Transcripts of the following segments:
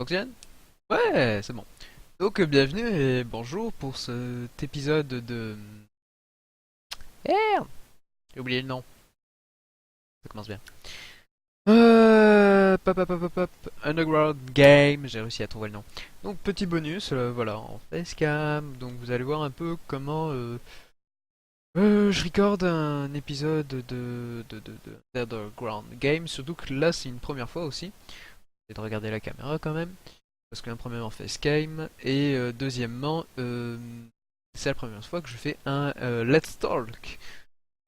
Fonctionne? Ouais, c'est bon. Donc, bienvenue et bonjour pour cet épisode de... Merde, j'ai oublié le nom. Ça commence bien. Underground Game, j'ai réussi à trouver le nom. Donc, petit bonus, voilà, en facecam. Donc, vous allez voir un peu comment je recorde un épisode d'Underground Game. Surtout que là, c'est une première fois aussi. Et de regarder la caméra quand même. Parce qu'un premièrement facecam et deuxièmement c'est la première fois que je fais un Let's Talk.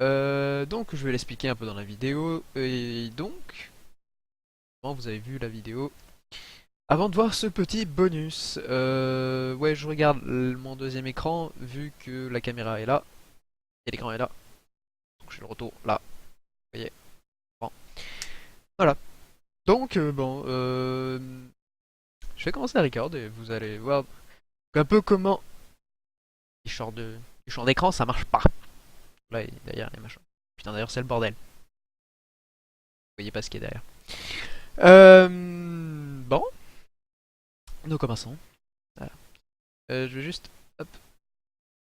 Donc je vais l'expliquer un peu dans la vidéo et donc bon, vous avez vu la vidéo. Avant de voir ce petit bonus, ouais je regarde mon deuxième écran vu que la caméra est là et l'écran est là. Donc j'ai le retour là, vous voyez. Bon, voilà. Donc je vais commencer à record et vous allez voir un peu comment du champ d'écran ça marche pas. Là, derrière les machins. Putain, d'ailleurs, c'est le bordel. Vous voyez pas ce qui est derrière. Bon, nous commençons. Voilà. Je vais juste. Hop.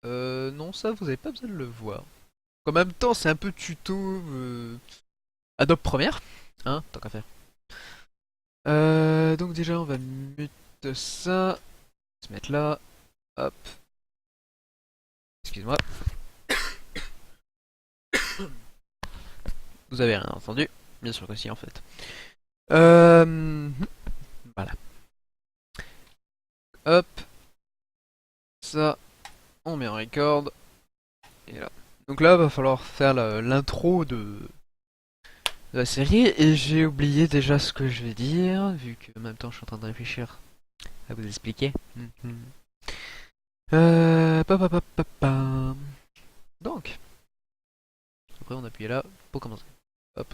Non, ça, vous avez pas besoin de le voir. En même temps, c'est un peu tuto Adobe Premiere. Hein, tant qu'à faire. Donc, déjà, on va mute ça. Se mettre là. Hop. Excuse-moi. Vous avez rien entendu. Bien sûr que si, en fait. Voilà. Hop. Ça. On met en record. Et là. Donc là, va falloir faire l'intro de la série. Et j'ai oublié déjà ce que je vais dire, vu que en même temps je suis en train de réfléchir à vous expliquer. Mhm. Pa. Donc, après on appuie là pour commencer. Hop.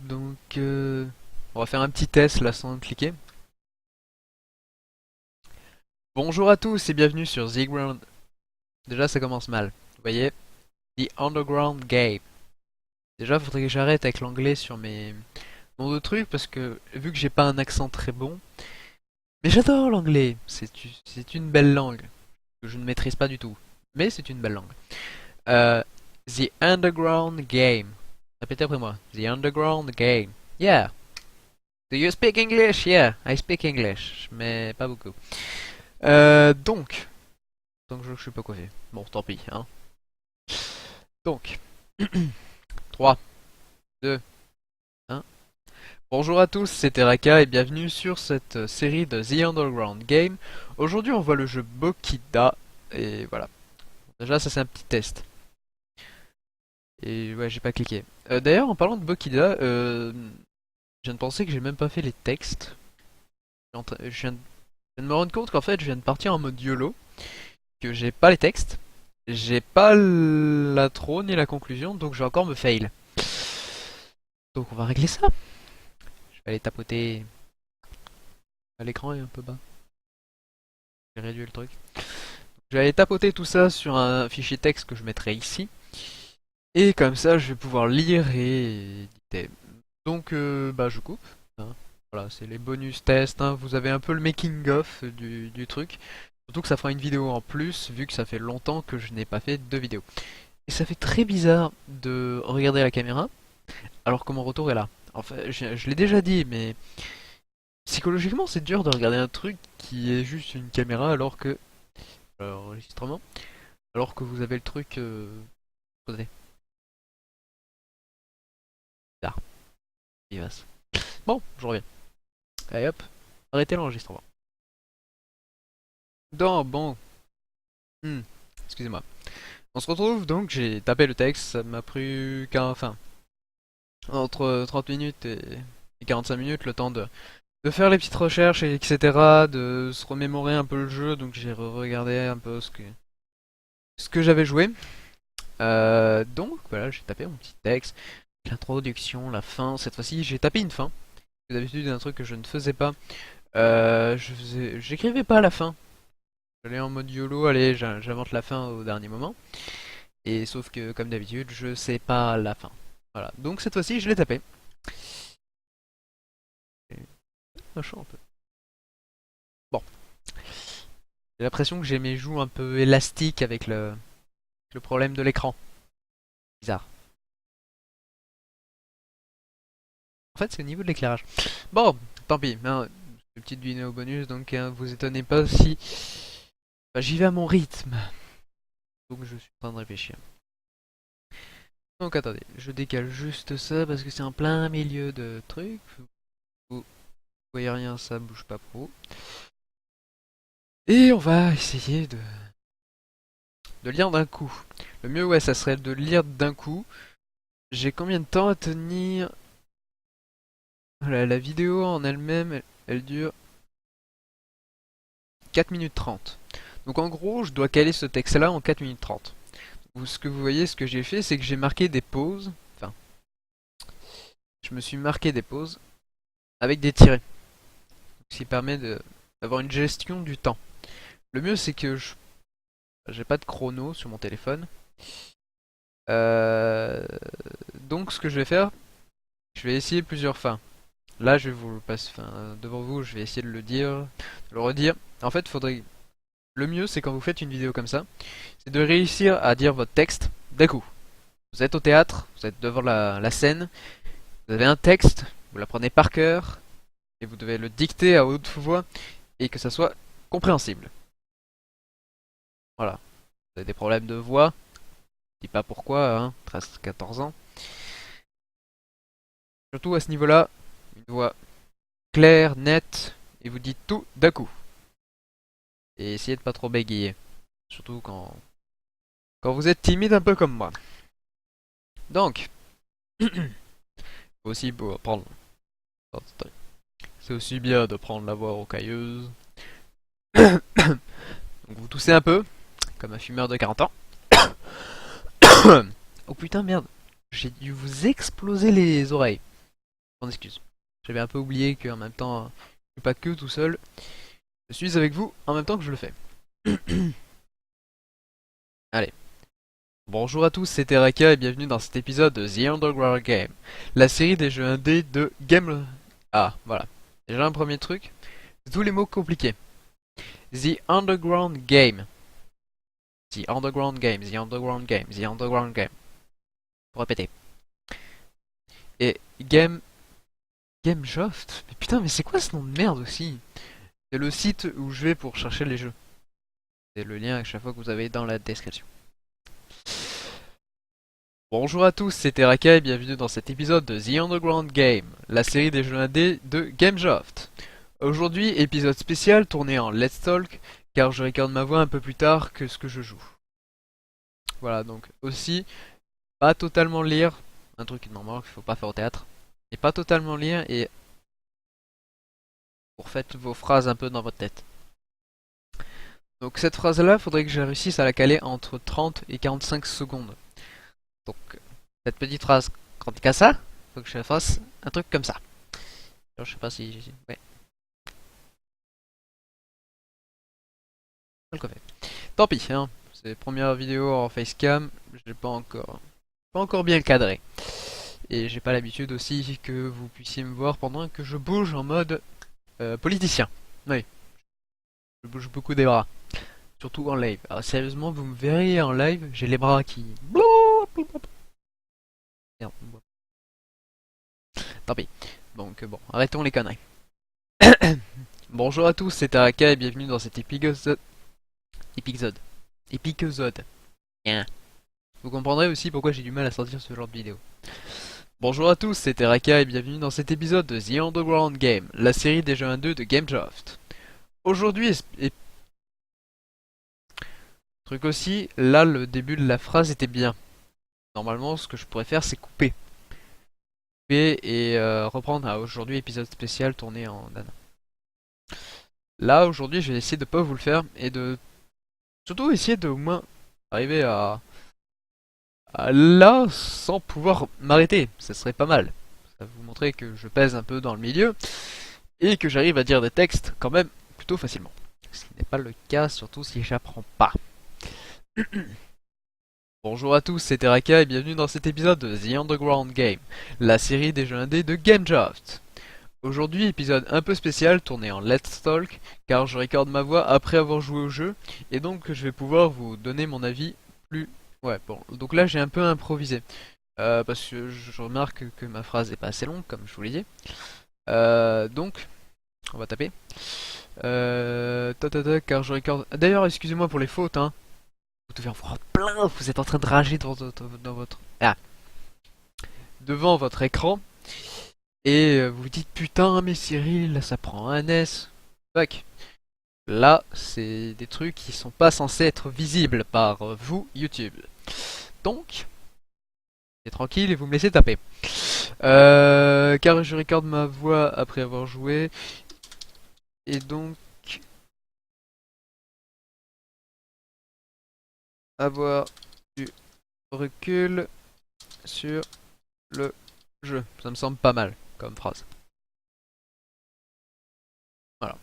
Donc, on va faire un petit test là sans cliquer. Bonjour à tous et bienvenue sur The Ground. Déjà ça commence mal. Vous voyez? The Underground Game. Déjà faudrait que j'arrête avec l'anglais sur mes noms de trucs parce que vu que j'ai pas un accent très bon. Mais j'adore l'anglais, c'est une belle langue que je ne maîtrise pas du tout, mais c'est une belle langue. Euh, The Underground Game. Répétez après moi. The Underground Game. Yeah. Do you speak English? Yeah, I speak English, mais pas beaucoup. Donc je suis pas coiffé. Bon, tant pis, hein. Donc, 3, 2, 1. Bonjour à tous, c'est Teraka et bienvenue sur cette série de The Underground Game. Aujourd'hui, on voit le jeu Bokida et voilà. Déjà, ça c'est un petit test. Et ouais, j'ai pas cliqué. D'ailleurs, en parlant de Bokida, je viens de penser que j'ai même pas fait les textes. Je viens de me rendre compte qu'en fait, je viens de partir en mode YOLO, que j'ai pas les textes, j'ai pas l'intro ni la conclusion, donc je vais encore me fail. Donc on va régler ça. Je vais aller tapoter. L'écran est un peu bas. J'ai réduit le truc. Je vais aller tapoter tout ça sur un fichier texte que je mettrai ici. Et comme ça, je vais pouvoir lire et éditer. Donc, je coupe. Hein. Voilà, c'est les bonus tests. Hein. Vous avez un peu le making of du truc. Surtout que ça fera une vidéo en plus, vu que ça fait longtemps que je n'ai pas fait de vidéo. Et ça fait très bizarre de regarder la caméra, alors que mon retour est là. Enfin, je l'ai déjà dit, mais psychologiquement, c'est dur de regarder un truc qui est juste une caméra, alors que enregistrement, alors que vous avez le truc. Posé. Là, vivace. Bon, je reviens. Allez hop, arrêtez l'enregistrement. Bon. Hmm, excusez-moi. On se retrouve donc, j'ai tapé le texte, ça m'a pris entre 30 minutes et 45 minutes, le temps de faire les petites recherches, etc., de se remémorer un peu le jeu, donc j'ai regardé un peu ce que j'avais joué. Donc voilà, j'ai tapé mon petit texte, l'introduction, la fin, cette fois-ci j'ai tapé une fin. D'habitude, un truc que je ne faisais pas. J'écrivais pas à la fin. J'allais en mode YOLO, allez, j'invente la fin au dernier moment. Et sauf que, comme d'habitude, je sais pas la fin. Voilà. Donc cette fois-ci, je l'ai tapé. chaud un peu. Bon, j'ai l'impression que j'ai mes joues un peu élastiques avec le problème de l'écran. Bizarre. En fait, c'est au niveau de l'éclairage. Bon, tant pis. Hein, une petite vidéo bonus, donc vous étonnez pas si bah, j'y vais à mon rythme. Donc je suis en train de réfléchir. Donc attendez, je décale juste ça parce que c'est en plein milieu de trucs. Vous voyez rien, ça bouge pas trop. Et on va essayer de lire d'un coup. Le mieux, ouais, ça serait de lire d'un coup. J'ai combien de temps à tenir? Voilà, la vidéo en elle-même, elle dure 4 minutes 30. Donc en gros, je dois caler ce texte-là en 4 minutes 30. Ce que vous voyez, ce que j'ai fait, c'est que j'ai marqué des pauses. Enfin, je me suis marqué des pauses avec des tirets. Ce qui permet d'avoir une gestion du temps. Le mieux, c'est que j'ai pas de chrono sur mon téléphone. Euh, donc ce que je vais faire, je vais essayer plusieurs fins. Là, je vais vous le passer, enfin, devant vous, je vais essayer de le dire, de le redire. En fait, faudrait. Le mieux, c'est quand vous faites une vidéo comme ça, c'est de réussir à dire votre texte d'un coup. Vous êtes au théâtre, vous êtes devant la scène, vous avez un texte, vous l'apprenez par cœur, et vous devez le dicter à haute voix, et que ça soit compréhensible. Voilà. Vous avez des problèmes de voix, je dis pas pourquoi, hein, 13-14 ans. Surtout à ce niveau-là, une voix claire, nette, et vous dites tout d'un coup. Et essayez de pas trop bégayer. Surtout quand vous êtes timide un peu comme moi. Donc, aussi pour apprendre. C'est aussi bien de prendre la voix rocailleuse. Donc vous toussez un peu, comme un fumeur de 40 ans. Oh putain merde, j'ai dû vous exploser les oreilles. Sans excuse. J'avais un peu oublié qu'en même temps, je suis pas que tout seul. Je suis avec vous en même temps que je le fais. Allez. Bonjour à tous, c'est Teraka et bienvenue dans cet épisode de The Underground Game, la série des jeux indés de Game... Ah, voilà. Déjà un premier truc, tous les mots compliqués. The Underground Game. The Underground Game, The Underground Game, The Underground Game. Pour répéter. Et Gamejoft. Mais putain, mais c'est quoi ce nom de merde aussi? C'est le site où je vais pour chercher les jeux. C'est le lien à chaque fois que vous avez dans la description. Bonjour à tous, c'est Teraka et bienvenue dans cet épisode de The Underground Game, la série des jeux indés de Gamejoft. Aujourd'hui, épisode spécial tourné en Let's Talk, car je recorde ma voix un peu plus tard que ce que je joue. Voilà, donc aussi, pas totalement lire, un truc qui normal qu'il faut pas faire au théâtre, et pas totalement lire et pour faites vos phrases un peu dans votre tête. Donc cette phrase-là, faudrait que je réussisse à la caler entre 30 et 45 secondes. Donc cette petite phrase, quand tu casses ça, faut que je fasse un truc comme ça. Alors, je sais pas si... Ouais, je le fait. Tant pis, hein. C'est la première vidéo en facecam, j'ai pas encore bien le cadré. Et j'ai pas l'habitude aussi que vous puissiez me voir pendant que je bouge en mode politicien. Oui, je bouge beaucoup des bras. Surtout en live. Alors sérieusement, vous me verriez en live, j'ai les bras qui... Merde. Tant pis. Donc bon, arrêtons les conneries. Bonjour à tous, c'est Taraka et bienvenue dans cet épisode. Épisode. Bien. Vous comprendrez aussi pourquoi j'ai du mal à sortir ce genre de vidéo. Bonjour à tous, c'est Teraka et bienvenue dans cet épisode de The Underground Game, la série des jeux 1-2 de Gamejoft. Aujourd'hui, truc aussi, là le début de la phrase était bien. Normalement, ce que je pourrais faire, c'est couper. Couper et reprendre à aujourd'hui épisode spécial tourné en Dana. Là, aujourd'hui, je vais essayer de pas vous le faire et de surtout essayer de au moins arriver à là sans pouvoir m'arrêter. Ça serait pas mal. Ça va vous montrer que je pèse un peu dans le milieu et que j'arrive à dire des textes quand même plutôt facilement. Ce qui n'est pas le cas, surtout si j'apprends pas. Bonjour à tous, c'est Teraka et bienvenue dans cet épisode de The Underground Game, la série des jeux indés de Gamejoft. Aujourd'hui, épisode un peu spécial tourné en Let's Talk, car je recorde ma voix après avoir joué au jeu, et donc je vais pouvoir vous donner mon avis plus... Ouais, bon, donc là j'ai un peu improvisé, parce que je remarque que ma phrase est pas assez longue, comme je vous l'ai dit. Donc, on va taper. Car je recorde... D'ailleurs, excusez-moi pour les fautes, hein. Vous devez en voir plein, vous êtes en train de rager dans votre... Ah, devant votre écran. Et vous vous dites putain mais Cyril ça prend un S. Fuck. Là c'est des trucs qui sont pas censés être visibles par vous YouTube. Donc c'est tranquille et vous me laissez taper. Car je recorde ma voix après avoir joué. Et donc avoir du recul sur le jeu. Ça me semble pas mal comme phrase. Voilà.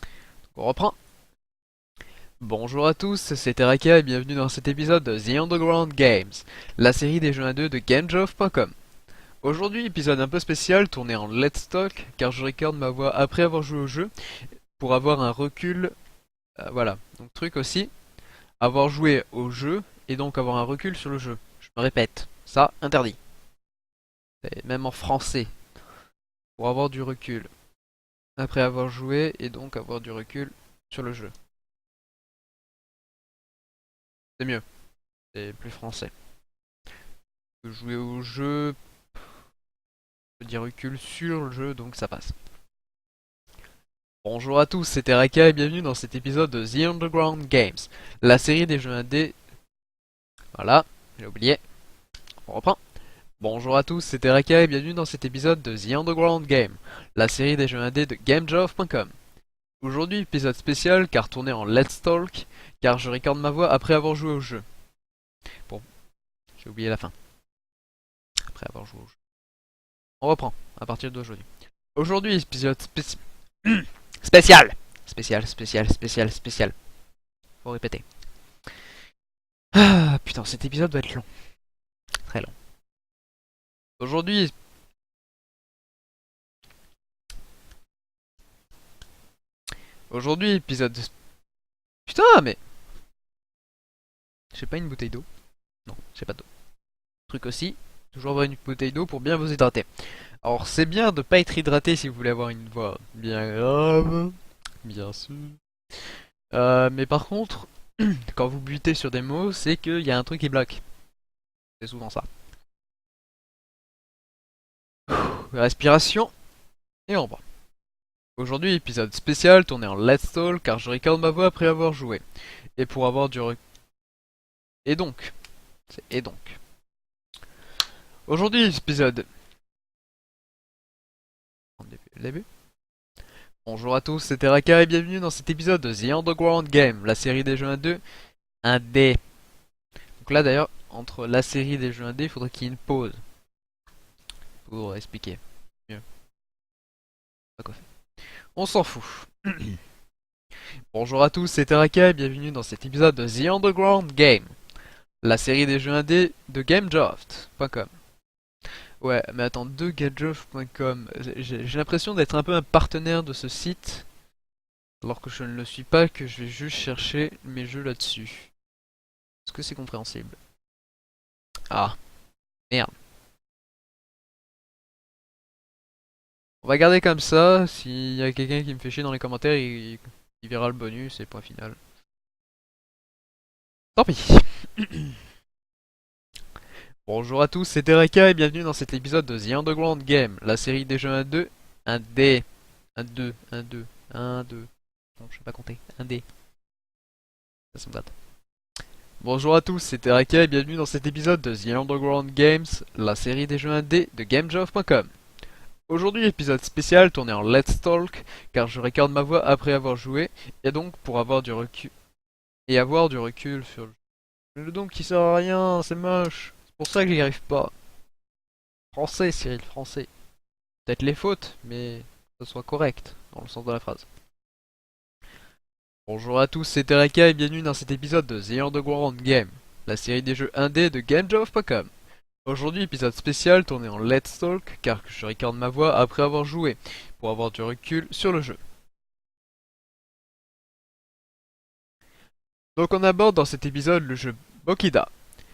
Donc on reprend. Bonjour à tous, c'est Teraka et bienvenue dans cet épisode de The Underground Games, la série des jeux indés de GameJoff.com. Aujourd'hui, épisode un peu spécial tourné en Let's Talk, car je recorde ma voix après avoir joué au jeu, pour avoir un recul... voilà, donc truc aussi, avoir joué au jeu, et donc avoir un recul sur le jeu. Je me répète, ça, interdit. C'est même en français, pour avoir du recul. Après avoir joué, et donc avoir du recul sur le jeu. C'est mieux, c'est plus français. Jouer au jeu, je dis recul sur le jeu, donc ça passe. Bonjour à tous, c'est Teraka et bienvenue dans cet épisode de The Underground Games, la série des jeux indés. Voilà, j'ai oublié. On reprend. Bonjour à tous, c'est Teraka et bienvenue dans cet épisode de The Underground Game, la série des jeux indés de GameJoff.com. Aujourd'hui, épisode spécial car tourné en Let's Talk, car je recorde ma voix après avoir joué au jeu. Bon, j'ai oublié la fin. Après avoir joué au jeu. On reprend, à partir d'aujourd'hui. Aujourd'hui, épisode spécial. Spécial. Faut répéter. Ah putain, cet épisode doit être long. Très long. Aujourd'hui... Aujourd'hui, épisode... Putain, mais... J'ai pas une bouteille d'eau. Non, j'ai pas d'eau. Truc aussi, toujours avoir une bouteille d'eau pour bien vous hydrater. Alors, c'est bien de pas être hydraté si vous voulez avoir une voix bien grave. Bien sûr. Mais par contre, quand vous butez sur des mots, c'est qu'il y a un truc qui bloque. C'est souvent ça. Respiration et on va. Aujourd'hui, épisode spécial tourné en Let's Talk car je recorde ma voix après avoir joué. Et pour avoir du Et donc. Et donc. Aujourd'hui, épisode. Le début. Bonjour à tous, c'est Teraka et bienvenue dans cet épisode de The Underground Game, la série des jeux 1-2, 1D. Donc là d'ailleurs, entre la série des jeux 1D, il faudrait qu'il y ait une pause. Pour expliquer mieux. Pas quoi faire. On s'en fout. Bonjour à tous, c'est Teraka et bienvenue dans cet épisode de The Underground Game, la série des jeux 1D de GameJoft.com. Ouais, mais attends, de GameJoft.com, j'ai l'impression d'être un peu un partenaire de ce site, alors que je ne le suis pas, que je vais juste chercher mes jeux là-dessus. Est-ce que c'est compréhensible? Ah, merde. On va garder comme ça, s'il y a quelqu'un qui me fait chier dans les commentaires, il verra le bonus et point final. Tant pis. Bonjour à tous, c'est Tereka et bienvenue dans cet épisode de The Underground Game, la série des jeux 1-2, 1D, 1-2, 1-2, 1-2. Non, je sais pas compter, 1D. Ça me gratte. Bonjour à tous, c'est Tereka et bienvenue dans cet épisode de The Underground Games, la série des jeux 1D de GameJoff.com. Aujourd'hui, épisode spécial tourné en Let's Talk, car je recorde ma voix après avoir joué, et donc pour avoir du recul. Et avoir du recul sur le donc qui sert à rien, c'est moche. C'est pour ça que j'y arrive pas. Français, Cyril, français. Peut-être les fautes, mais que ce soit correct, dans le sens de la phrase. Bonjour à tous, c'est Tereka et bienvenue dans cet épisode de The Underground Game, la série des jeux indés de GameJoff.com. Aujourd'hui, épisode spécial tourné en Let's Talk, car je recorde ma voix après avoir joué, pour avoir du recul sur le jeu. Donc on aborde dans cet épisode le jeu Bokida.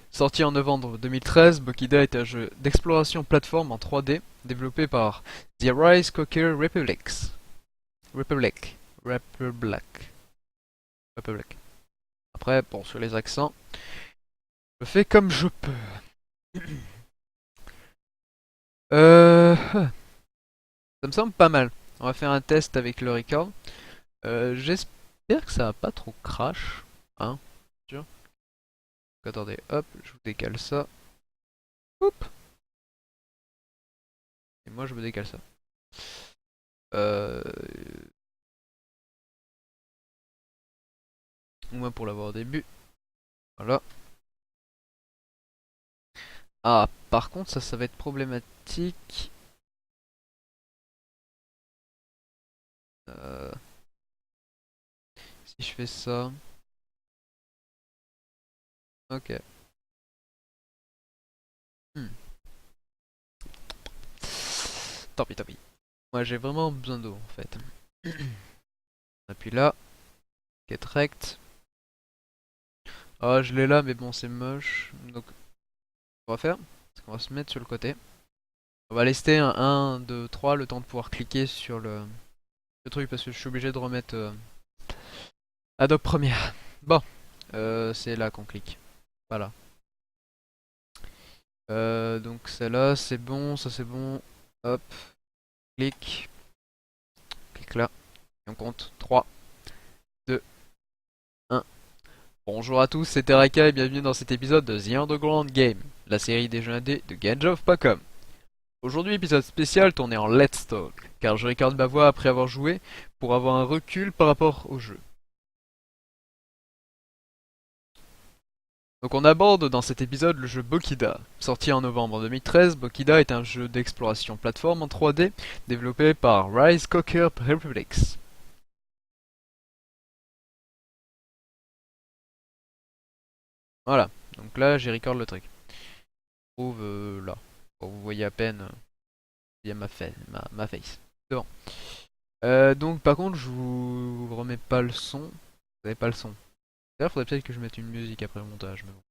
Sorti en novembre 2013, Bokida est un jeu d'exploration plateforme en 3D, développé par The Rise Cocker Republics. Republic. Republic. Republic. Après, bon, sur les accents, je fais comme je peux. Ça me semble pas mal. On va faire un test avec le record. J'espère que ça va pas trop crash. Hein, sûr. Attendez, hop, je vous décale ça. Hop. Et moi je me décale ça. Euh... Au moins pour l'avoir au début. Voilà. Ah, par contre, ça va être problématique. Euh... Si je fais ça. Ok. Hmm. Tant pis, tant pis. Moi j'ai vraiment besoin d'eau en fait. On appuie là. Get rect. Ah, je l'ai là, mais bon, c'est moche. Donc, ce qu'on va faire, c'est qu'on va se mettre sur le côté. On va laisser un 1, 2, 3, le temps de pouvoir cliquer sur le truc parce que je suis obligé de remettre Adobe Premiere. Bon, c'est là qu'on clique. Voilà. Donc celle-là, c'est bon, ça c'est bon. Hop, clique. Clique là. Et on compte 3, 2, 1. Bonjour à tous, c'est Teraka et bienvenue dans cet épisode de The Underground Game, la série des jeux indés de Genjov.com. Aujourd'hui, épisode spécial tourné en Let's Talk, car je recorde ma voix après avoir joué pour avoir un recul par rapport au jeu. Donc on aborde dans cet épisode le jeu Bokida. Sorti en novembre 2013, Bokida est un jeu d'exploration plateforme en 3D développé par Rise Cocker Republics. Voilà, donc là j'ai record le truc. Je trouve là. Bon, vous voyez à peine, il y a ma face. C'est bon. Donc par contre je vous remets pas le son. Vous avez pas le son. D'ailleurs faudrait peut-être que je mette une musique après le montage, mais bon,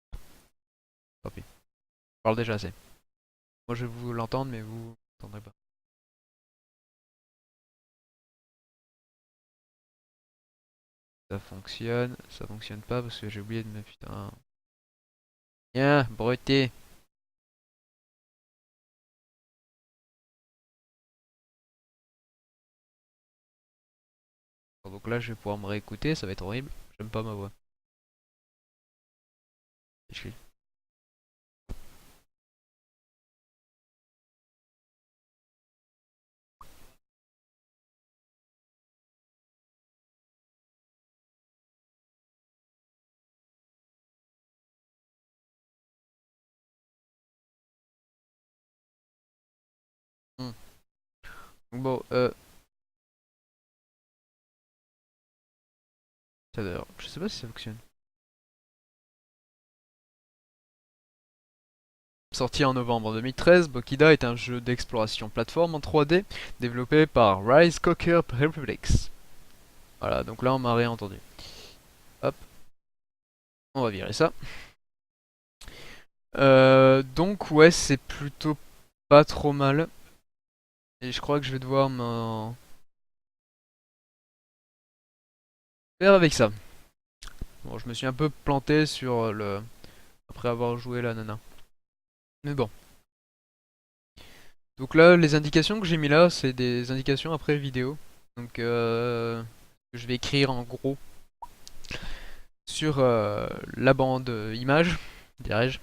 tant pis. Je parle déjà assez. Moi je vais vous l'entendre mais vous n'entendrez pas. Ça fonctionne pas parce que j'ai oublié de me putain. Tiens, breveté. Donc là je vais pouvoir me réécouter, ça va être horrible. J'aime pas ma voix. Hmm. Bon, ça d'ailleurs, je sais pas si ça fonctionne. Sorti en novembre 2013, Bokida est un jeu d'exploration plateforme en 3D développé par Rise Cocker Republics. Voilà, donc là on m'a réentendu. Hop, on va virer ça. Donc ouais, c'est plutôt pas trop mal. Et je crois que je vais devoir m'en faire avec ça. Bon, je me suis un peu planté sur le... après avoir joué la nana. Mais bon. Donc là, les indications que j'ai mis là, c'est des indications après vidéo. Donc je vais écrire en gros sur la bande image, dirais-je.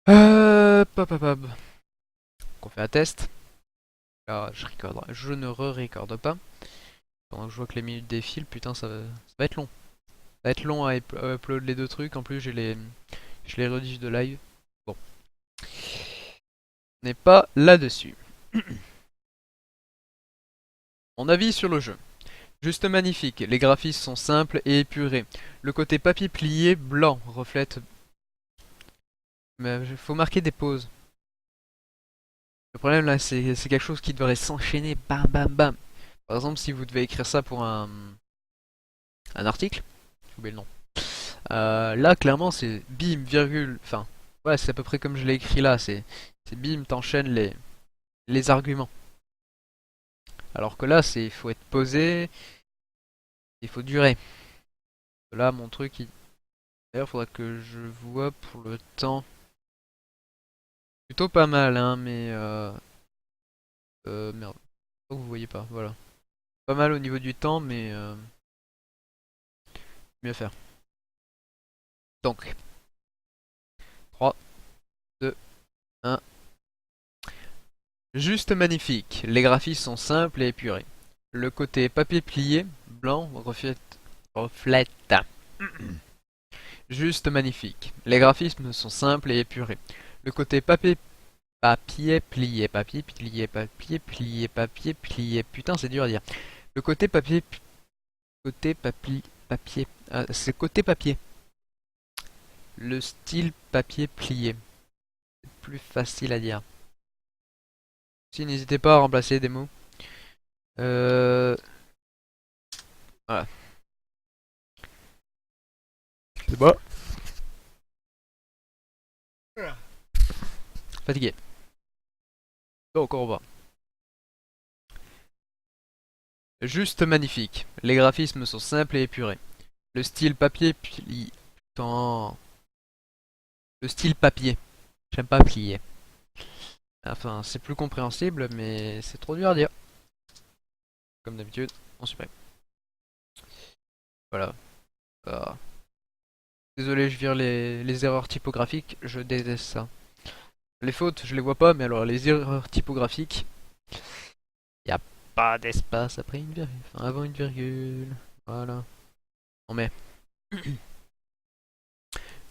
Pop, pop, pop. On fait un test. Là, je ne re-recorde pas. Pendant que je vois que les minutes défilent, putain, ça va être long. Ça va être long à upload les deux trucs. En plus, je les redige de live. Bon, on n'est pas là-dessus. Mon avis sur le jeu. Juste magnifique, les graphismes sont simples et épurés. Le côté papier plié blanc reflète Mais il faut marquer des pauses. Le problème là, c'est quelque chose qui devrait s'enchaîner, bam bam bam. Par exemple, si vous devez écrire ça pour un article, j'ai oublié le nom. Là, clairement, c'est bim, virgule, enfin, ouais, c'est à peu près comme je l'ai écrit là, c'est bim, t'enchaînes les arguments. Alors que là, il faut être posé, il faut durer. Là, mon truc, d'ailleurs, faudra que je vois pour le temps. Plutôt pas mal, hein, mais merde. Oh, vous voyez pas, voilà. Pas mal au niveau du temps, mais mieux à faire. Donc, 3, 2, 1. Juste magnifique. Les graphismes sont simples et épurés. Le côté papier plié, blanc, reflète. Juste magnifique. Les graphismes sont simples et épurés. Le côté papier plié, papier plié, papier plié, papier plié. Putain, c'est dur à dire. Le côté papier, c'est côté papier. Le style papier plié. C'est plus facile à dire. Si, n'hésitez pas à remplacer des mots. Euh, voilà. C'est bon. Fatigué. Donc on revoit. Juste magnifique. Les graphismes sont simples et épurés. Le style papier pli... Putain. Le style papier. J'aime pas plier. Enfin, c'est plus compréhensible, mais c'est trop dur à dire. Comme d'habitude, on supprime. Voilà. Ah. Désolé, je vire les erreurs typographiques, je déteste ça. Les fautes, je les vois pas, mais alors les erreurs typographiques, y a pas d'espace après une virgule, enfin, avant une virgule. Voilà. On met.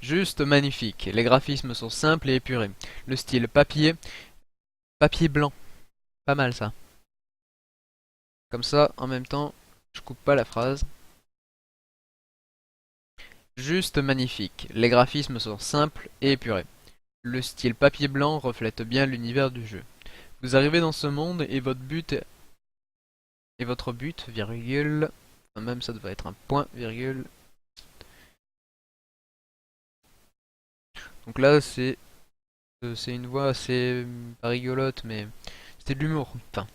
Juste magnifique. Les graphismes sont simples et épurés. Le style papier blanc. Pas mal ça. Comme ça, en même temps, je coupe pas la phrase. Juste magnifique. Les graphismes sont simples et épurés. Le style papier blanc reflète bien l'univers du jeu. Vous arrivez dans ce monde et votre but, virgule, enfin, même ça devrait être un point, virgule. Donc là, c'est une voix assez pas rigolote, mais c'était de l'humour. Enfin,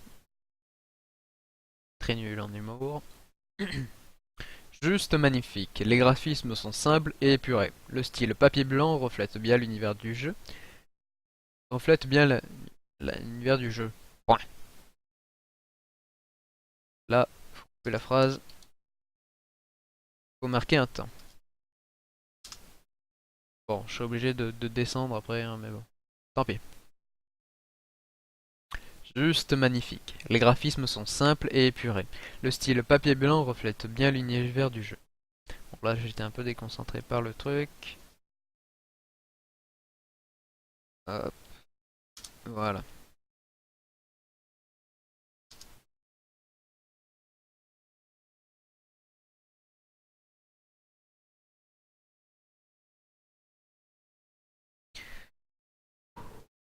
très nul en humour. Juste magnifique. Les graphismes sont simples et épurés. Le style papier blanc reflète bien l'univers du jeu. Reflète bien l'univers du jeu. Point. Là, faut couper la phrase. Faut marquer un temps. Bon, je suis obligé de descendre après, hein, mais bon. Tant pis. Juste magnifique. Les graphismes sont simples et épurés. Le style papier blanc reflète bien l'univers du jeu. Bon, là, j'étais un peu déconcentré par le truc. Hop, voilà.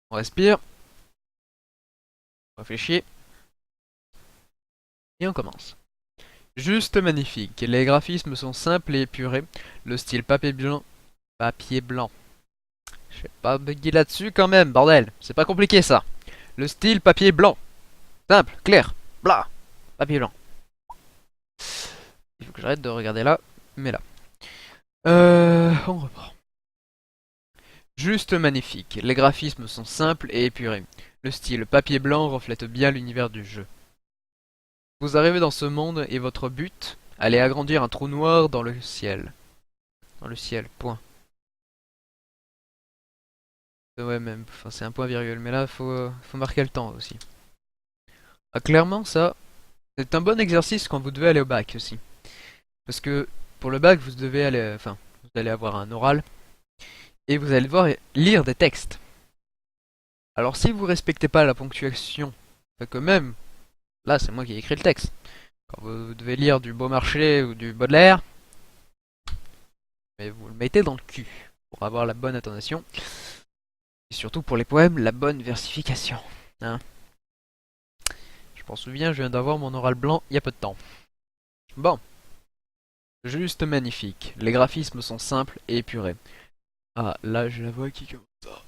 On respire, on réfléchit, et on commence. Juste magnifique. Les graphismes sont simples et épurés. Le style papier blanc. Papier blanc. Je vais pas bugger là-dessus quand même, bordel. C'est pas compliqué ça. Le style papier blanc. Simple, clair, blah. Papier blanc. Il faut que j'arrête de regarder là, mais là. On reprend. Juste magnifique. Les graphismes sont simples et épurés. Le style papier blanc reflète bien l'univers du jeu. Vous arrivez dans ce monde et votre but, allez agrandir un trou noir dans le ciel. Dans le ciel, point. Ouais, même, enfin, c'est un point virgule, mais là, faut marquer le temps aussi. Ah, clairement, ça, c'est un bon exercice quand vous devez aller au bac aussi. Parce que pour le bac, vous devez aller, enfin, vous allez avoir un oral et vous allez devoir lire des textes. Alors, si vous respectez pas la ponctuation, fait que même, là, c'est moi qui ai écrit le texte. Quand vous devez lire du Beaumarchais ou du Baudelaire, mais vous le mettez dans le cul pour avoir la bonne intonation. Et surtout pour les poèmes, la bonne versification. Hein. Je m'en souviens, je viens d'avoir mon oral blanc il y a peu de temps. Bon, juste magnifique. Les graphismes sont simples et épurés. Ah, là j'ai la voix qui commence.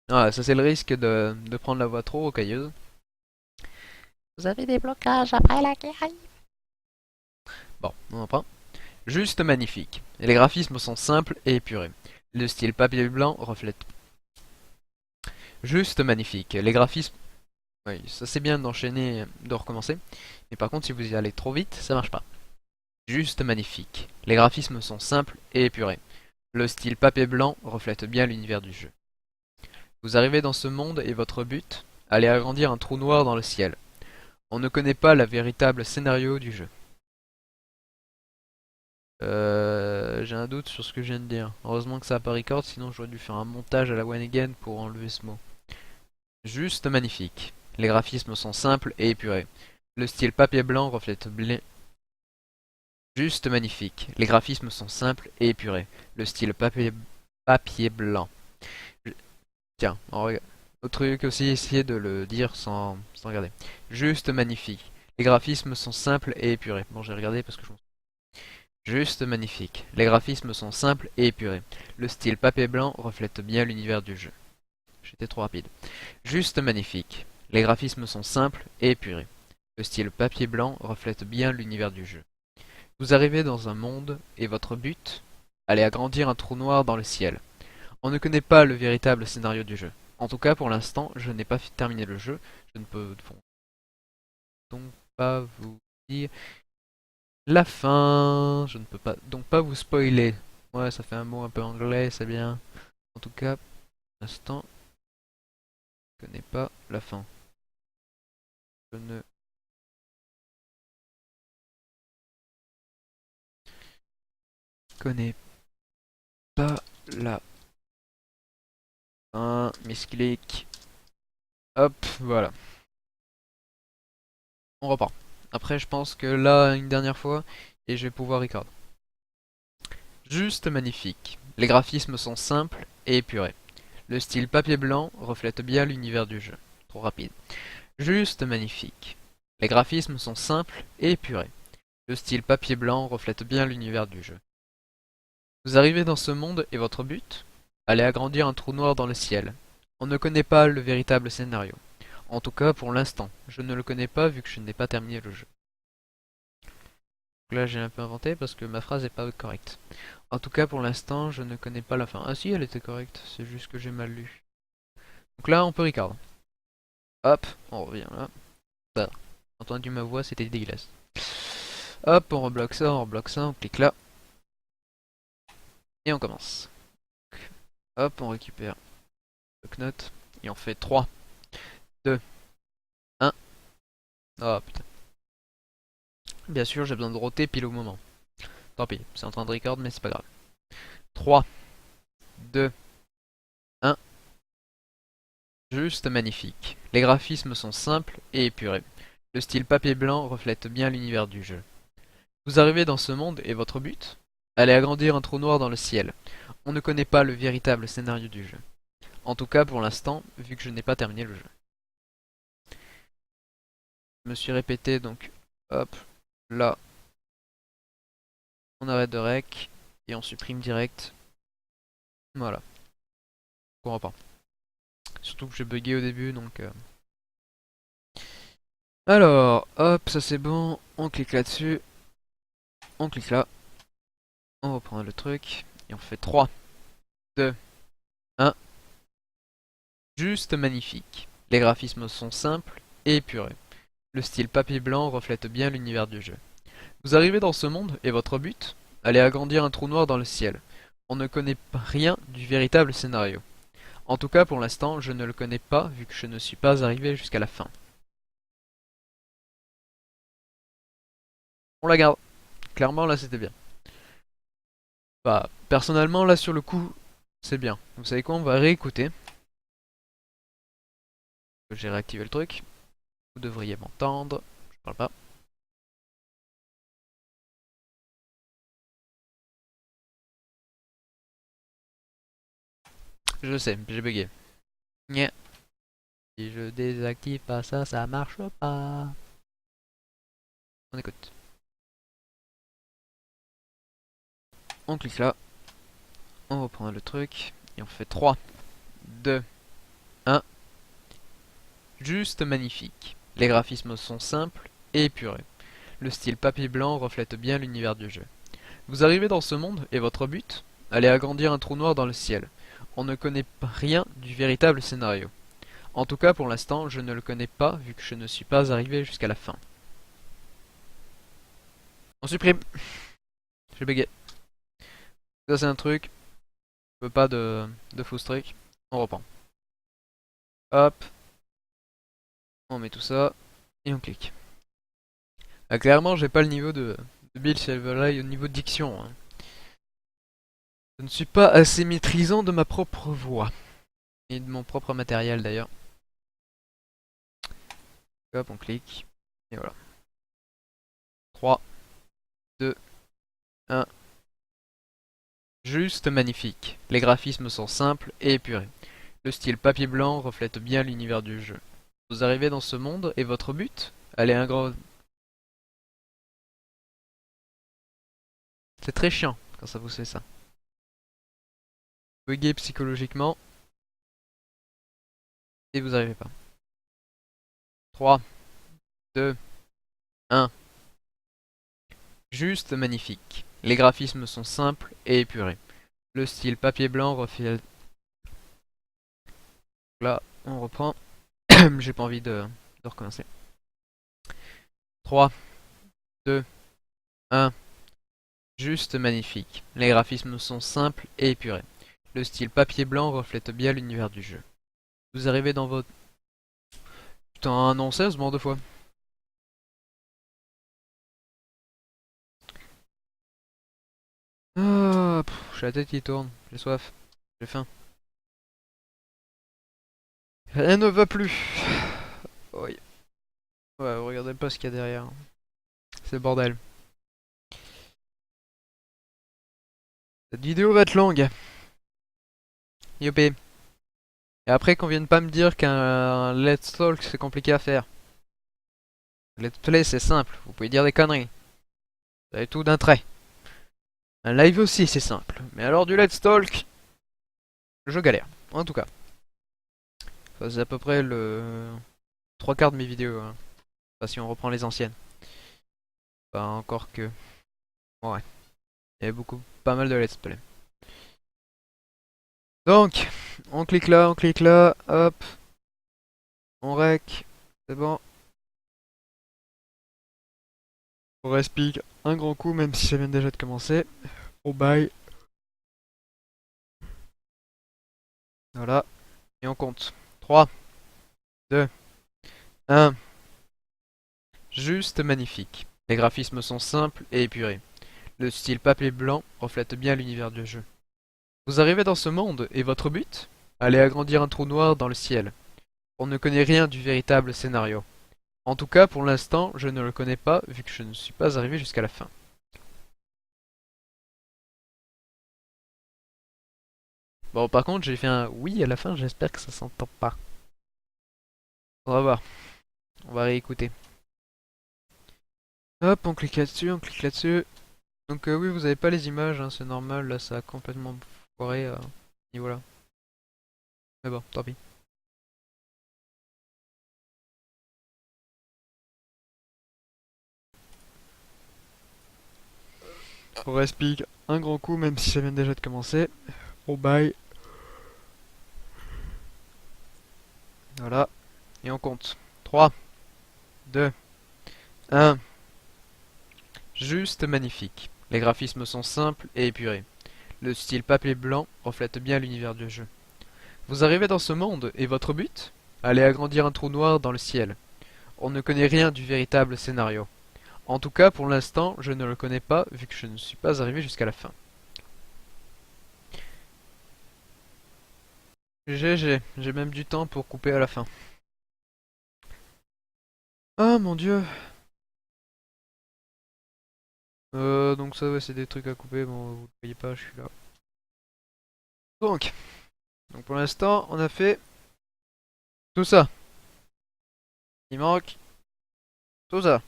Ah, ça c'est le risque de prendre la voix trop rocailleuse. Vous avez des blocages après la guerre. Bon, on en prend. Juste magnifique. Les graphismes sont simples et épurés. Le style papier blanc reflète. Juste magnifique. Les graphismes. Oui, ça c'est bien d'enchaîner, de recommencer. Mais par contre, si vous y allez trop vite, ça marche pas. Juste magnifique. Les graphismes sont simples et épurés. Le style papier blanc reflète bien l'univers du jeu. Vous arrivez dans ce monde et votre but, aller agrandir un trou noir dans le ciel. On ne connaît pas le véritable scénario du jeu. J'ai un doute sur ce que je viens de dire. Heureusement que ça n'a pas record, sinon j'aurais dû faire un montage à la one again pour enlever ce mot. Juste magnifique. Les graphismes sont simples et épurés. Le style papier blanc reflète bien. Juste magnifique. Les graphismes sont simples et épurés. Le style papier blanc. Tiens, autre truc aussi, essayez de le dire sans regarder. Juste magnifique. Les graphismes sont simples et épurés. Bon, j'ai regardé parce que je m'en souviens. Juste magnifique. Les graphismes sont simples et épurés. Le style papier blanc reflète bien l'univers du jeu. J'étais trop rapide. Juste magnifique. Les graphismes sont simples et épurés. Le style papier blanc reflète bien l'univers du jeu. Vous arrivez dans un monde et votre but, aller agrandir un trou noir dans le ciel. On ne connaît pas le véritable scénario du jeu. En tout cas, pour l'instant, je n'ai pas terminé le jeu. Je ne peux donc pas vous dire la fin. Je ne peux pas donc pas vous spoiler. Ouais, ça fait un mot un peu anglais, c'est bien. En tout cas, pour l'instant, je ne connais pas la fin. Je ne connais pas la fin. Misclick. Hop, voilà. On repart. Après, je pense que là, une dernière fois, et je vais pouvoir record. Juste magnifique. Les graphismes sont simples et épurés. Le style papier blanc reflète bien l'univers du jeu. Trop rapide. Juste magnifique. Les graphismes sont simples et épurés. Le style papier blanc reflète bien l'univers du jeu. Vous arrivez dans ce monde et votre but? Aller agrandir un trou noir dans le ciel. On ne connaît pas le véritable scénario. En tout cas pour l'instant. Je ne le connais pas vu que je n'ai pas terminé le jeu. Donc là j'ai un peu inventé parce que ma phrase n'est pas correcte. En tout cas pour l'instant je ne connais pas la fin. Ah si, elle était correcte, c'est juste que j'ai mal lu. Donc là on peut record. Hop, on revient là. Bah, entendu ma voix, c'était dégueulasse. Hop, on rebloque ça, on clique là. Et on commence. Hop, on récupère le note. Et on fait 3, 2, 1. Oh putain. Bien sûr, j'ai besoin de roter pile au moment. Tant pis, c'est en train de record, mais c'est pas grave. 3, 2, 1. Juste magnifique. Les graphismes sont simples et épurés. Le style papier blanc reflète bien l'univers du jeu. Vous arrivez dans ce monde et votre but? Aller agrandir un trou noir dans le ciel. On ne connaît pas le véritable scénario du jeu. En tout cas pour l'instant, vu que je n'ai pas terminé le jeu. Je me suis répété donc, hop, là, on arrête de rec et on supprime direct. Voilà, on reprend. Surtout que j'ai bugué au début donc. Alors, hop, ça c'est bon, on clique là-dessus, on clique là, on reprend le truc et on fait 3, 2, 1. Juste magnifique. Les graphismes sont simples et épurés. Le style papier blanc reflète bien l'univers du jeu. Vous arrivez dans ce monde et votre but? Aller agrandir un trou noir dans le ciel. On ne connaît rien du véritable scénario. En tout cas pour l'instant je ne le connais pas vu que je ne suis pas arrivé jusqu'à la fin. On la garde. Clairement là c'était bien. Bah personnellement là sur le coup c'est bien. Vous savez quoi, on va réécouter. J'ai réactivé le truc. Vous devriez m'entendre. Je parle pas. Je sais, j'ai bugué. Nya. Si je désactive pas ça, ça marche pas. On écoute. On clique là. On reprend le truc. Et on fait 3, 2, 1. Juste magnifique. Les graphismes sont simples et épurés. Le style papier blanc reflète bien l'univers du jeu. Vous arrivez dans ce monde et votre but? Aller agrandir un trou noir dans le ciel. On ne connaît rien du véritable scénario. En tout cas pour l'instant je ne le connais pas vu que je ne suis pas arrivé jusqu'à la fin. On supprime. J'ai bugué. Ça c'est un truc. Je veux pas de faux truc. On reprend. Hop. On met tout ça. Et on clique. Ah, clairement j'ai pas le niveau de Bill Silverlight au niveau de diction, hein. Je ne suis pas assez maîtrisant de ma propre voix. Et de mon propre matériel d'ailleurs. Hop, on clique. Et voilà. 3, 2, 1. Juste magnifique. Les graphismes sont simples et épurés. Le style papier blanc reflète bien l'univers du jeu. Vous arrivez dans ce monde et votre but? Allez, un grand... C'est très chiant quand ça vous fait ça. Buguez psychologiquement et vous arrivez pas. 3, 2, 1. Juste magnifique. Les graphismes sont simples et épurés. Le style papier blanc reflète... Là, on reprend. J'ai pas envie de recommencer. 3, 2, 1. Juste magnifique. Les graphismes sont simples et épurés. Le style papier blanc reflète bien l'univers du jeu. Vous arrivez dans votre... Putain, non, sérieusement, deux fois. Ah, j'ai la tête qui tourne, j'ai soif, j'ai faim. Rien ne va plus. Oui. Ouais, regardez pas ce qu'il y a derrière. C'est le bordel. Cette vidéo va être longue. Yopé. Et après qu'on vienne pas me dire qu'un Let's Talk c'est compliqué à faire. Let's Play c'est simple, vous pouvez dire des conneries. Vous avez tout d'un trait. Un live aussi c'est simple. Mais alors du Let's Talk, je galère. En tout cas. Ça, c'est à peu près le 3 quarts de mes vidéos, hein. Enfin, si on reprend les anciennes. Pas encore que... Ouais. Il y avait beaucoup, pas mal de Let's Play. Donc, on clique là, hop. On rec. C'est bon. On respire un grand coup, même si ça vient déjà de commencer. On bail. Voilà. Et on compte. 3, 2, 1. Juste magnifique. Les graphismes sont simples et épurés. Le style papier blanc reflète bien l'univers du jeu. Vous arrivez dans ce monde et votre but? Aller agrandir un trou noir dans le ciel. On ne connaît rien du véritable scénario. En tout cas, pour l'instant, je ne le connais pas vu que je ne suis pas arrivé jusqu'à la fin. Bon, par contre, j'ai fait un oui à la fin, j'espère que ça s'entend pas. On va voir. On va réécouter. Hop, on clique là-dessus, on clique là-dessus. Donc oui, vous avez pas les images, hein, c'est normal, là ça a complètement foiré à ce niveau-là. Mais bon, tant pis. On respire un grand coup, même si ça vient déjà de commencer. On baille. Voilà. Et on compte. 3, 2, 1. Juste magnifique. Les graphismes sont simples et épurés. Le style papier blanc reflète bien l'univers du jeu. Vous arrivez dans ce monde et votre but? Aller agrandir un trou noir dans le ciel. On ne connaît rien du véritable scénario. En tout cas, pour l'instant, je ne le connais pas vu que je ne suis pas arrivé jusqu'à la fin. GG, j'ai même du temps pour couper à la fin. Ah mon dieu. Donc ça ouais, c'est des trucs à couper, bon vous ne voyez pas, je suis là. Donc, Donc pour l'instant, on a fait tout ça. Il manque tout ça.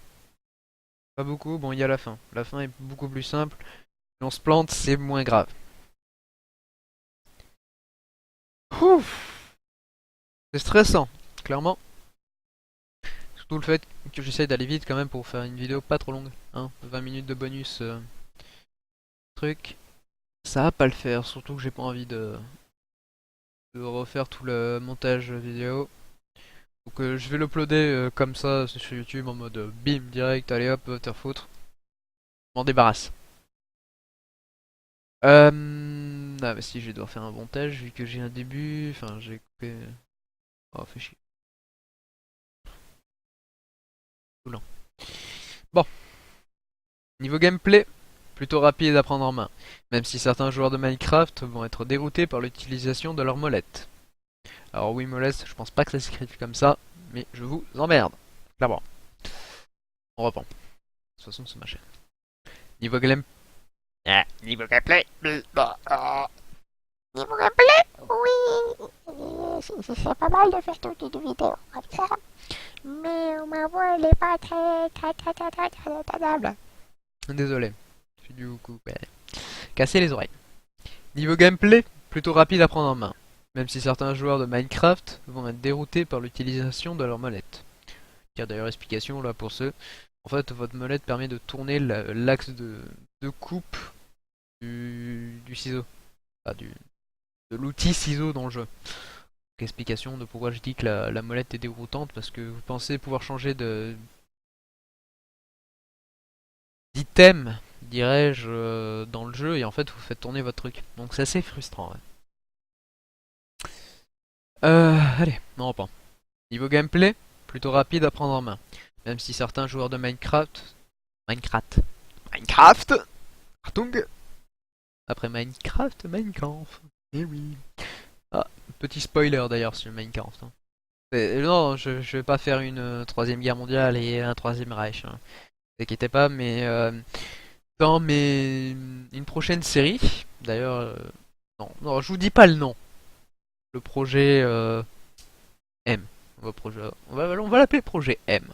Pas beaucoup, bon, il y a la fin. La fin est beaucoup plus simple. Si on se plante, c'est moins grave. Ouf, c'est stressant, clairement. Surtout le fait que j'essaye d'aller vite quand même pour faire une vidéo pas trop longue. Hein, 20 minutes de bonus truc. Ça va pas le faire, surtout que j'ai pas envie de refaire tout le montage vidéo. Donc je vais l'uploader comme ça sur YouTube en mode bim direct, allez hop, te foutre. M'en débarrasse. Ah bah si je vais devoir faire un montage vu que j'ai un début, enfin j'ai coupé. Oh fait chier. Tout lent. Bon, niveau gameplay, plutôt rapide à prendre en main. Même si certains joueurs de Minecraft vont être déroutés par l'utilisation de leur molette. Alors oui molette, je pense pas que ça s'écrive comme ça, mais je vous emmerde. Clairement. On reprend. De toute façon c'est ma chaîne. Niveau gameplay. Ah, niveau gameplay. Niveau gameplay, oui. C'est pas mal de faire toute une vidéo comme ça. Mais ma voix, elle est pas très entendable. Désolé. Je suis du coup casser les oreilles. Niveau gameplay, plutôt rapide à prendre en main. Même si certains joueurs de Minecraft vont être déroutés par l'utilisation de leur molette. Il y a d'ailleurs explication là pour ceux. En fait, votre molette permet de tourner l'axe de coupe du ciseau. Enfin, de l'outil ciseau dans le jeu. Donc, explication de pourquoi je dis que la molette est déroutante, parce que vous pensez pouvoir changer d'item, dirais-je, dans le jeu, et en fait vous faites tourner votre truc. Donc c'est assez frustrant. Ouais. Allez, on reprend. Niveau gameplay, plutôt rapide à prendre en main. Même si certains joueurs de Minecraft Achtung. Après Minecraft. Eh oui. Ah, petit spoiler d'ailleurs sur Minecraft. Hein. Non, je vais pas faire une troisième guerre mondiale et un troisième Reich. Hein. Ne t'inquiétez pas, mais dans une prochaine série, d'ailleurs, non, je vous dis pas le nom. Le projet M. On va l'appeler projet M.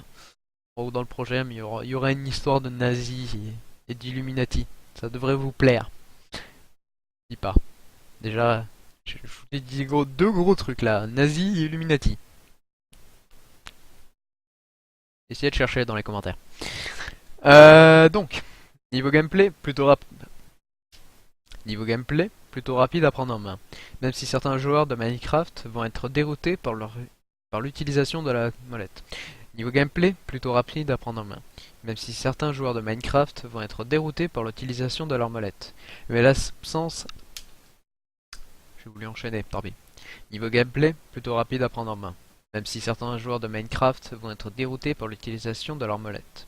Dans le projet M, il y aura une histoire de nazis et d'Illuminati. Ça devrait vous plaire. Je dis pas. Déjà, je vous ai dit deux gros trucs là, nazis et Illuminati. Essayez de chercher dans les commentaires. Donc, niveau gameplay, plutôt rapide à prendre en main. Même si certains joueurs de Minecraft vont être déroutés par l'utilisation de la molette. Niveau gameplay, plutôt rapide à prendre en main. Même si certains joueurs de Minecraft vont être déroutés par l'utilisation de leur molette. Mais l'absence... J'ai voulu enchaîner, tant pis. Niveau gameplay, plutôt rapide à prendre en main. Même si certains joueurs de Minecraft vont être déroutés par l'utilisation de leur molette.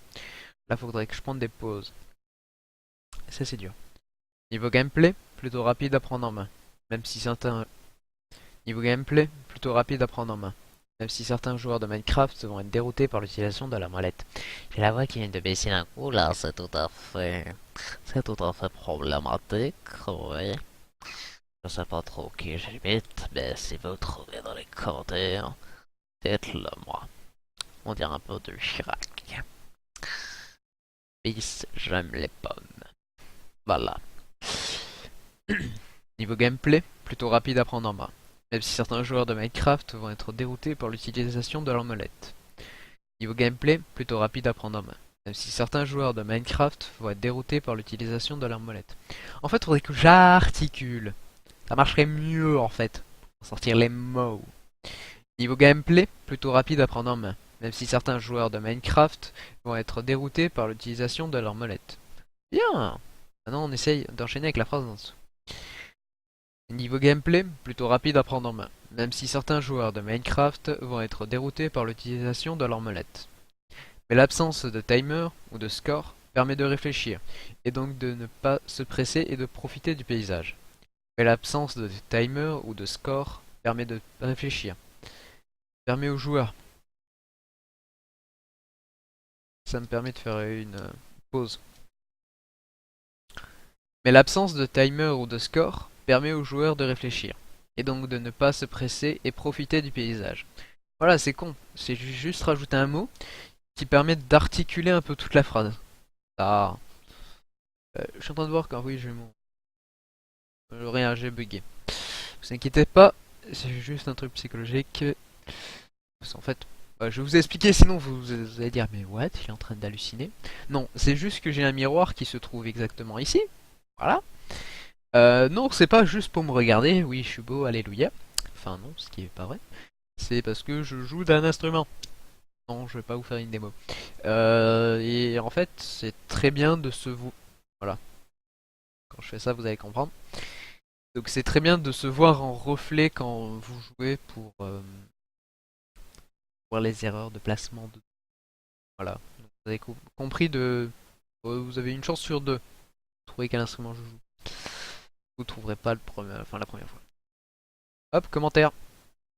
Là, faudrait que je prenne des pauses. Ça, c'est dur. Niveau gameplay, plutôt rapide à prendre en main. Même si certains... Niveau gameplay, plutôt rapide à prendre en main. Même si certains joueurs de Minecraft vont être déroutés par l'utilisation de la molette. J'ai la voix qui vient de baisser d'un coup là, c'est tout à fait problématique, oui. Je sais pas trop qui j'imite, mais si vous trouvez dans les commentaires, dites-le moi. On dirait un peu de Chirac. Peace, j'aime les pommes. Voilà. Niveau gameplay, plutôt rapide à prendre en main. Même si certains joueurs de Minecraft vont être déroutés par l'utilisation de leur molette. Niveau gameplay, plutôt rapide à prendre en main. Même si certains joueurs de Minecraft vont être déroutés par l'utilisation de leur molette. En fait, il faudrait que j'articule. Ça marcherait mieux en fait, pour sortir les mots. Niveau gameplay, plutôt rapide à prendre en main. Même si certains joueurs de Minecraft vont être déroutés par l'utilisation de leur molette. Bien. Maintenant on essaye d'enchaîner avec la phrase en dessous. Niveau gameplay, plutôt rapide à prendre en main, même si certains joueurs de Minecraft vont être déroutés par l'utilisation de leur molette. Mais l'absence de timer ou de score permet de réfléchir, et donc de ne pas se presser et de profiter du paysage. Mais l'absence de timer ou de score permet de réfléchir, permet aux joueurs. Ça me permet de faire une pause. Mais l'absence de timer ou de score permet aux joueurs de réfléchir. et donc de ne pas se presser et profiter du paysage. Voilà, c'est con, c'est juste rajouter un mot qui permet d'articuler un peu toute la phrase. Ah, je suis en train de voir quand oui, j'ai mon... rien, j'ai bugué. Vous inquiétez pas, c'est juste un truc psychologique. Parce qu'en fait, je vais vous expliquer, sinon vous allez dire, mais what, il est en train d'halluciner. Non, c'est juste que j'ai un miroir qui se trouve exactement ici. Voilà. Non, c'est pas juste pour me regarder, oui, je suis beau, alléluia. Enfin, non, ce qui est pas vrai. C'est parce que je joue d'un instrument. Non, je vais pas vous faire une démo. Et en fait, c'est très bien de se voir. Voilà. Quand je fais ça, vous allez comprendre. Donc c'est très bien de se voir en reflet quand vous jouez pour voir les erreurs de placement. Voilà. Donc, vous avez compris de... vous avez une chance sur deux de trouver quel instrument je joue. Vous trouverez pas le premier... enfin, la première fois. Hop, commentaire.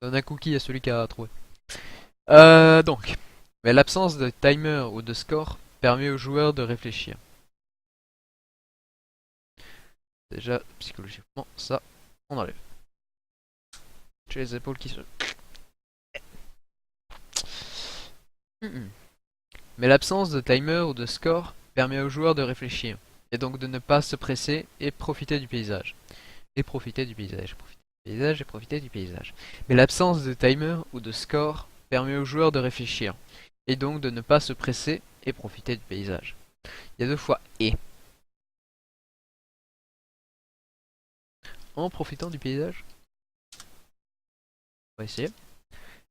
Donne un cookie à celui qui a trouvé. Donc. Mais l'absence de timer ou de score permet aux joueurs de réfléchir. Déjà, psychologiquement, ça, on enlève. J'ai les épaules qui se... Mais l'absence de timer ou de score permet aux joueurs de réfléchir, et donc de ne pas se presser et profiter du paysage. Et profiter du paysage, profiter du paysage et profiter du paysage. Mais l'absence de timer ou de score permet aux joueurs de réfléchir, et donc de ne pas se presser et profiter du paysage. Il y a deux fois et. En profitant du paysage. On va essayer.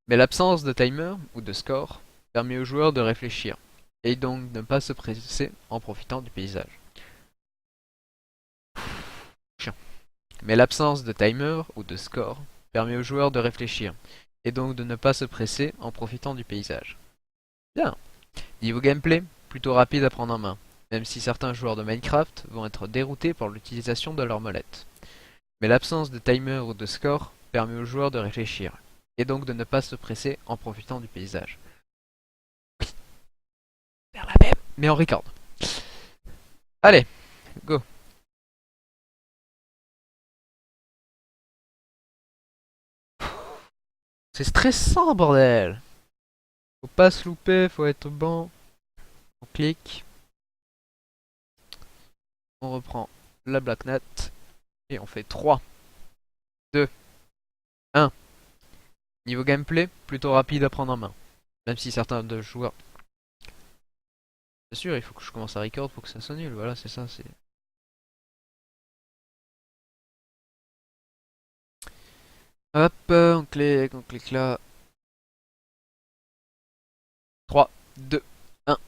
Mais l'absence de timer ou de score permet aux joueurs de réfléchir, et donc de ne pas se presser en profitant du paysage. Chiant. Mais l'absence de timer ou de score permet aux joueurs de réfléchir, et donc de ne pas se presser en profitant du paysage. Bien. Niveau gameplay, plutôt rapide à prendre en main, même si certains joueurs de Minecraft vont être déroutés par l'utilisation de leur molette. Mais l'absence de timer ou de score permet aux joueurs de réfléchir, et donc de ne pas se presser en profitant du paysage. Oui, vers la même, mais on record. Allez, go. C'est stressant, bordel. Faut pas se louper, faut être bon. On clique. On reprend la Black Nat. Et on fait 3, 2, 1. Niveau gameplay, plutôt rapide à prendre en main. Même si certains de joueurs... Bien sûr, il faut que je commence à record pour que ça sonne nul. Voilà, c'est ça, c'est... Hop, on clique là. 3, 2, 1.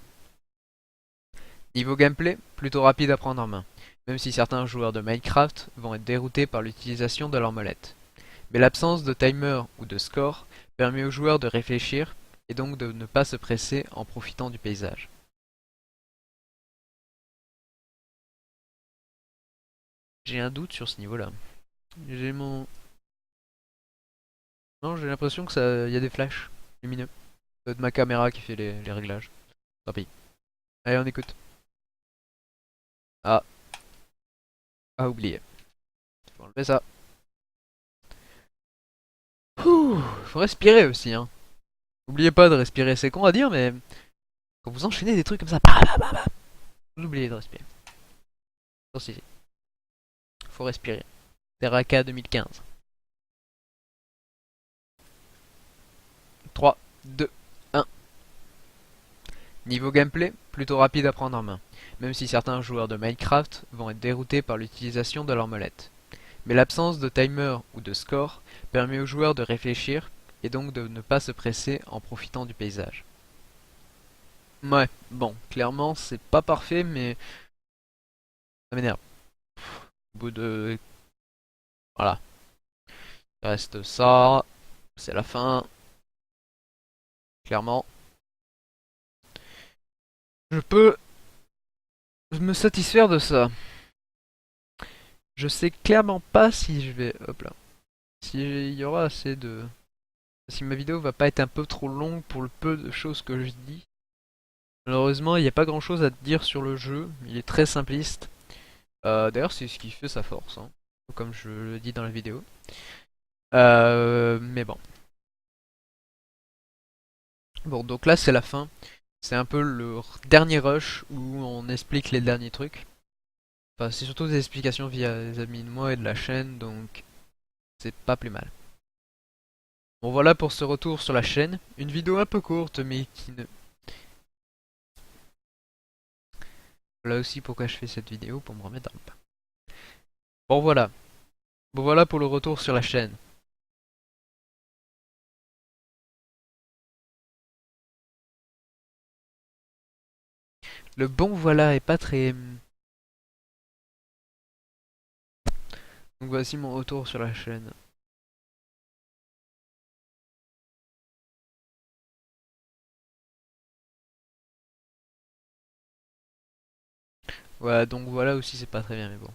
Niveau gameplay, plutôt rapide à prendre en main. Même si certains joueurs de Minecraft vont être déroutés par l'utilisation de leur molette. Mais l'absence de timer ou de score permet aux joueurs de réfléchir et donc de ne pas se presser en profitant du paysage. J'ai un doute sur ce niveau-là. J'ai mon... Non, j'ai l'impression que ça... y a des flashs lumineux. C'est de ma caméra qui fait les réglages. Tant pis. Allez, on écoute. Ah. Ah, oublié. Faut enlever ça. Ouh, faut respirer aussi, hein. N'oubliez pas de respirer, c'est con à dire, mais quand vous enchaînez des trucs comme ça, vous oubliez de respirer. Attention, faut respirer. Terraka 2015. 3, 2, 1. Niveau gameplay, plutôt rapide à prendre en main, même si certains joueurs de Minecraft vont être déroutés par l'utilisation de leur molette. Mais l'absence de timer ou de score permet aux joueurs de réfléchir et donc de ne pas se presser en profitant du paysage. Ouais, bon, clairement c'est pas parfait mais ça m'énerve. Au bout de... Voilà. Il reste ça, c'est la fin. Clairement. Je peux me satisfaire de ça. Je sais clairement pas si je vais... Hop là. Si il y aura assez de... Si ma vidéo va pas être un peu trop longue pour le peu de choses que je dis. Malheureusement, il n'y a pas grand chose à dire sur le jeu. Il est très simpliste. D'ailleurs, c'est ce qui fait sa force, hein, comme je le dis dans la vidéo. Mais bon. Bon, donc là c'est la fin. C'est un peu le dernier rush où on explique les derniers trucs. Enfin, c'est surtout des explications via les amis de moi et de la chaîne, donc c'est pas plus mal. Bon, voilà pour ce retour sur la chaîne. Une vidéo un peu courte, mais qui ne... Voilà aussi pourquoi je fais cette vidéo, pour me remettre dans le bain. Bon, voilà. Bon, voilà pour le retour sur la chaîne. Le bon voilà est pas très... Donc voici mon retour sur la chaîne. Voilà, donc voilà aussi c'est pas très bien, mais bon.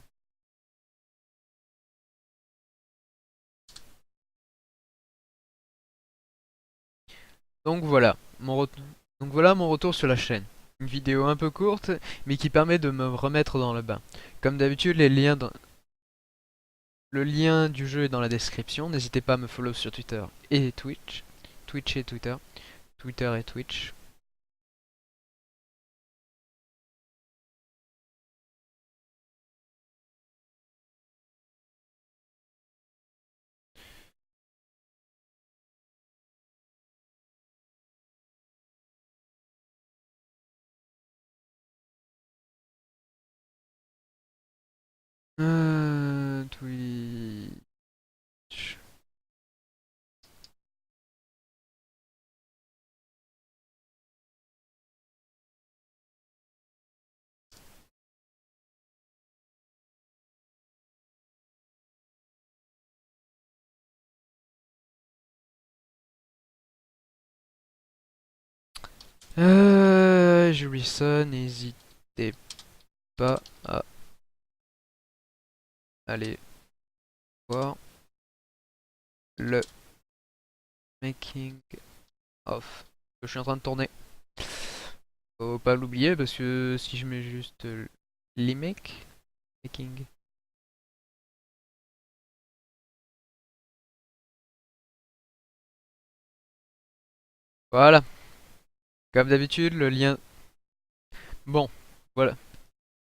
Donc voilà, donc voilà mon retour sur la chaîne. Une vidéo un peu courte, mais qui permet de me remettre dans le bain. Comme d'habitude, le lien du jeu est dans la description. N'hésitez pas à me follow sur Twitter et Twitch. Twitch et Twitter. Twitter et Twitch. Twitch. Jurison, n'hésitez pas à aller voir le making of que je suis en train de tourner. Faut pas l'oublier parce que si je mets juste l'imake making. Voilà, comme d'habitude, le lien. Bon, voilà.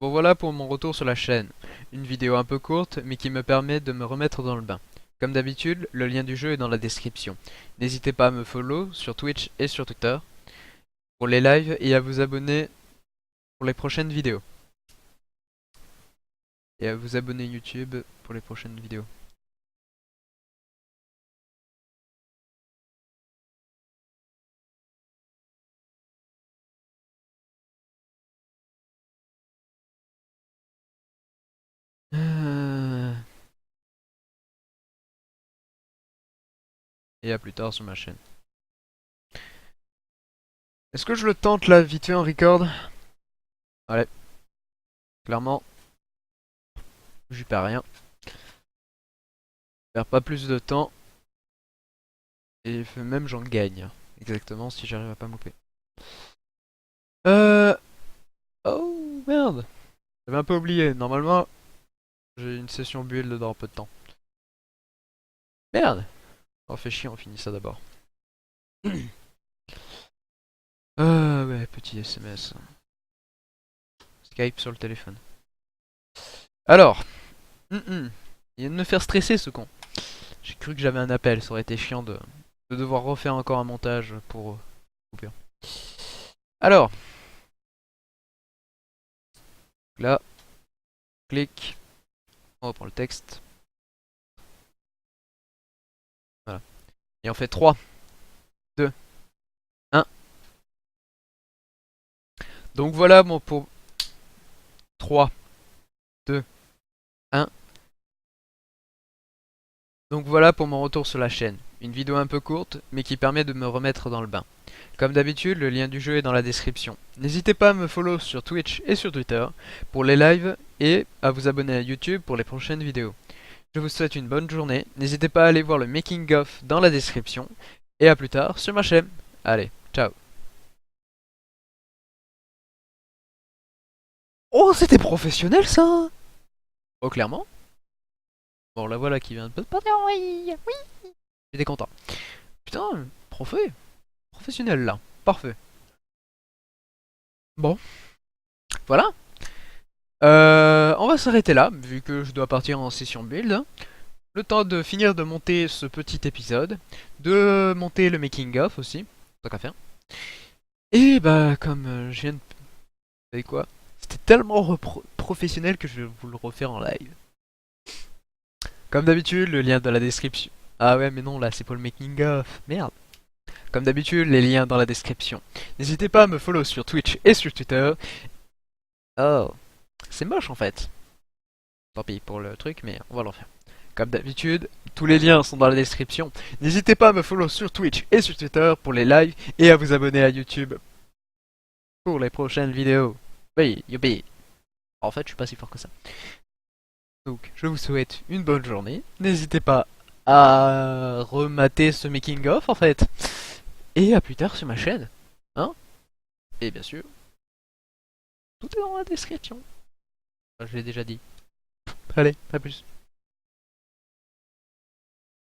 Bon voilà pour mon retour sur la chaîne. Une vidéo un peu courte, mais qui me permet de me remettre dans le bain. Comme d'habitude, le lien du jeu est dans la description. N'hésitez pas à me follow sur Twitch et sur Twitter pour les lives et à vous abonner pour les prochaines vidéos. Et à vous abonner YouTube pour les prochaines vidéos. Et à plus tard sur ma chaîne. Est-ce que je le tente là vite fait en record? Allez, clairement, j'y perds rien. Je perds pas plus de temps. Et même j'en gagne. Exactement si j'arrive à pas m'ouper. Euh... Oh merde. J'avais un peu oublié. Normalement, j'ai une session build dans peu de temps. Merde. On fait chier, on finit ça d'abord. Ouais, petit SMS. Skype sur le téléphone. Alors. Il vient de me faire stresser ce con. J'ai cru que j'avais un appel, ça aurait été chiant de devoir refaire encore un montage pour couper. Alors, là, clic, on reprend le texte. Voilà. Et on fait 3, 2, 1. Donc voilà bon pour 3, 2, 1. Donc voilà pour mon retour sur la chaîne. Une vidéo un peu courte, mais qui permet de me remettre dans le bain. Comme d'habitude, le lien du jeu est dans la description. N'hésitez pas à me follow sur Twitch et sur Twitter pour les lives et à vous abonner à YouTube pour les prochaines vidéos. Je vous souhaite une bonne journée, n'hésitez pas à aller voir le making of dans la description et à plus tard sur ma chaîne. Allez, ciao. Oh, c'était professionnel ça. Oh, clairement. Bon, la voilà qui vient de partir en vrille. Oui, j'étais content. Putain, professionnel là. Parfait. Bon, voilà. On va s'arrêter là, vu que je dois partir en session build. Le temps de finir de monter ce petit épisode, de monter le making of aussi, tant qu'à faire. Et bah comme je viens de... Vous savez quoi? C'était tellement professionnel que je vais vous le refaire en live. Comme d'habitude, le lien dans la description. Ah ouais mais non là c'est pour le making of, merde. Comme d'habitude, les liens dans la description. N'hésitez pas à me follow sur Twitch et sur Twitter. Oh, c'est moche en fait. Tant pis pour le truc, mais on va l'en faire. Comme d'habitude, tous les liens sont dans la description. N'hésitez pas à me follow sur Twitch et sur Twitter pour les lives et à vous abonner à YouTube pour les prochaines vidéos. Oui, youpi. En fait, je suis pas si fort que ça. Donc, je vous souhaite une bonne journée. N'hésitez pas à remater ce making of en fait. Et à plus tard sur ma chaîne. Hein? Et bien sûr, tout est dans la description. Je l'ai déjà dit. Allez, à plus.